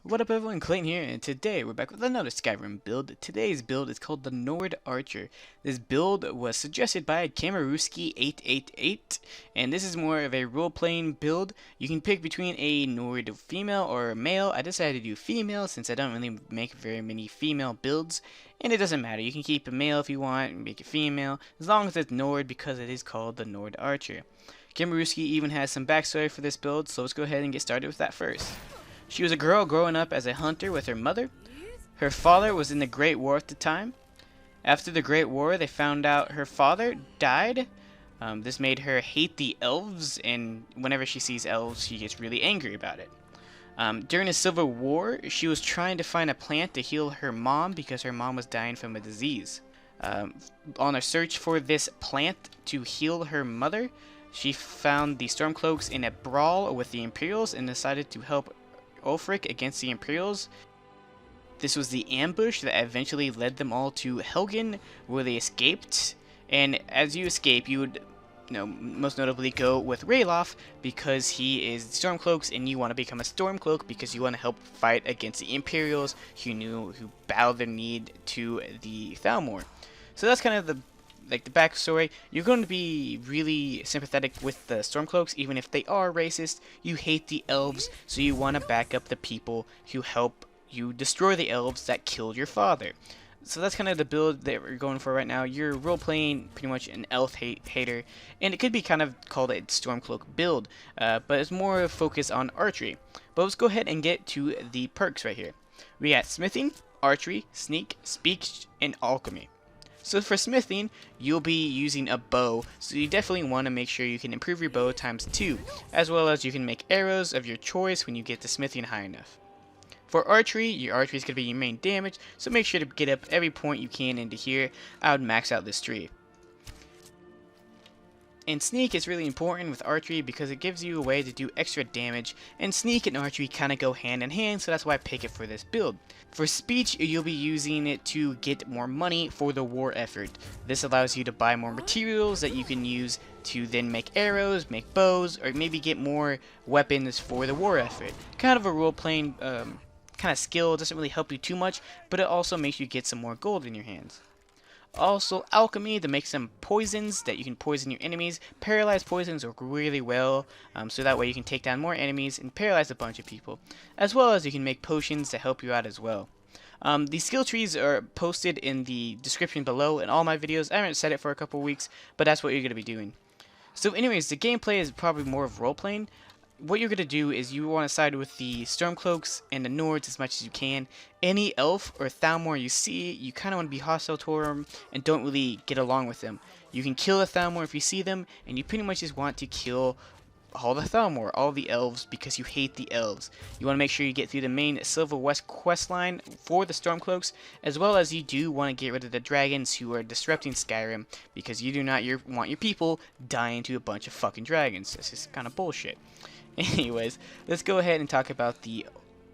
What up everyone, Clayton here, and today we're back with another Skyrim build. Today's build is called the Nord Archer. This build was suggested by Kameruski888, and this is more of a role-playing build. You can pick between a Nord female or male. I decided to do female since I don't really make very many female builds, and it doesn't matter. You can keep a male if you want, and make it female, as long as it's Nord because it is called the Nord Archer. Kameruski even has some backstory for this build, so let's go ahead and get started with that first. She was a girl growing up as a hunter with her mother. Her father was in the Great War at the time. After the Great War, they found out her father died. This made her hate the elves, and whenever she sees elves, she gets really angry about it. During the Civil War, she was trying to find a plant to heal her mom because her mom was dying from a disease. On a search for this plant to heal her mother, she found the Stormcloaks in a brawl with the Imperials and decided to help Ulfric against the Imperials. This was the ambush that eventually led them all to Helgen, where they escaped. And as you escape, you would, most notably go with Ralof because he is the Stormcloaks, and you want to become a Stormcloak because you want to help fight against the Imperials who bowed their knee to the Thalmor. So that's kind of the backstory. You're going to be really sympathetic with the Stormcloaks, even if they are racist. You hate the elves, so you want to back up the people who help you destroy the elves that killed your father. So that's kind of the build that we're going for right now. You're role-playing pretty much an elf hater, and it could be kind of called a Stormcloak build, but it's more focused on archery. But let's go ahead and get to the perks right here. We got smithing, archery, sneak, speech, and alchemy. So for smithing, you'll be using a bow, so you definitely want to make sure you can improve your bow ×2, as well as you can make arrows of your choice when you get the smithing high enough. For archery, your archery is going to be your main damage, so make sure to get up every point you can into here. I would max out this tree. And sneak is really important with archery because it gives you a way to do extra damage, and sneak and archery kind of go hand in hand, so that's why I pick it for this build. For speech, you'll be using it to get more money for the war effort. This allows you to buy more materials that you can use to then make arrows, make bows, or maybe get more weapons for the war effort. Kind of a role-playing kind of skill. It doesn't really help you too much, but it also makes you get some more gold in your hands. Also, alchemy to make some poisons that you can poison your enemies. Paralyzed poisons work really well, so that way you can take down more enemies and paralyze a bunch of people. As well as you can make potions to help you out as well. The skill trees are posted in the description below in all my videos. I haven't said it for a couple weeks, but that's what you're going to be doing. So anyways, the gameplay is probably more of role-playing. What you're going to do is you want to side with the Stormcloaks and the Nords as much as you can. Any elf or Thalmor you see, you kind of want to be hostile toward them and don't really get along with them. You can kill a Thalmor if you see them, and you pretty much just want to kill all the Thalmor, all the elves, because you hate the elves. You want to make sure you get through the main Silver West quest line for the Stormcloaks, as well as you do want to get rid of the dragons who are disrupting Skyrim, because you do not want your people dying to a bunch of fucking dragons. This is kind of bullshit. Anyways, let's go ahead and talk about the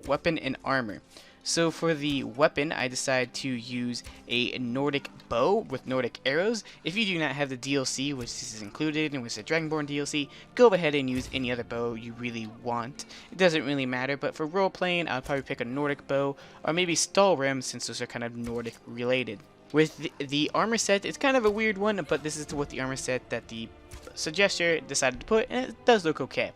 weapon and armor. So for the weapon, I decided to use a Nordic bow with Nordic arrows. If you do not have the DLC, which this is included, and which is the Dragonborn DLC, go ahead and use any other bow you really want. It doesn't really matter, but for role-playing, I'll probably pick a Nordic bow, or maybe Stalrim, since those are kind of Nordic related. With the armor set, it's kind of a weird one, but this is what the armor set that the suggester decided to put, and it does look okay.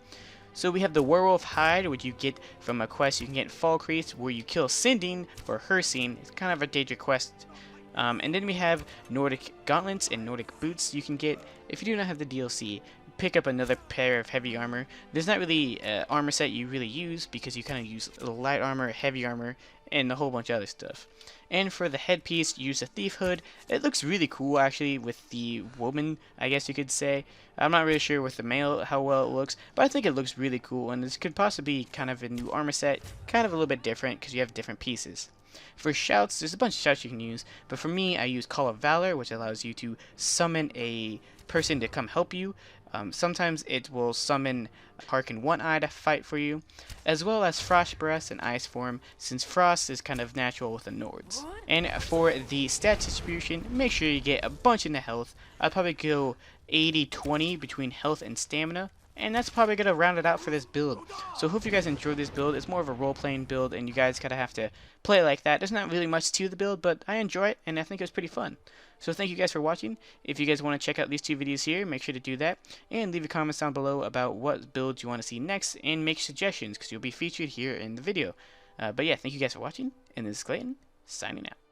So we have the Werewolf Hide, which you get from a quest you can get in Falkreath, where you kill Sinding for her scene. It's kind of a danger quest. And then we have Nordic Gauntlets and Nordic Boots you can get. If you do not have the DLC, pick up another pair of heavy armor. There's not really an armor set you really use, because you kind of use light armor, heavy armor, and a whole bunch of other stuff. And for the headpiece, use a thief hood. It looks really cool actually with the woman, I guess you could say. I'm not really sure with the male how well it looks, but I think it looks really cool, and this could possibly be kind of a new armor set, kind of a little bit different because you have different pieces. For shouts, there's a bunch of shouts you can use, but for me I use Call of Valor, which allows you to summon a person to come help you. Sometimes it will summon Harken One-Eye to fight for you, as well as Frost Breath and Ice Form, since Frost is kind of natural with the Nords. And for the stat distribution, make sure you get a bunch into health. I'd probably go 80-20 between health and stamina. And that's probably going to round it out for this build. So hope you guys enjoyed this build. It's more of a role-playing build, and you guys kind of have to play like that. There's not really much to the build, but I enjoy it, and I think it was pretty fun. So thank you guys for watching. If you guys want to check out these 2 videos here, make sure to do that. And leave your comments down below about what builds you want to see next, and make suggestions, because you'll be featured here in the video. But yeah, thank you guys for watching, and this is Clayton, signing out.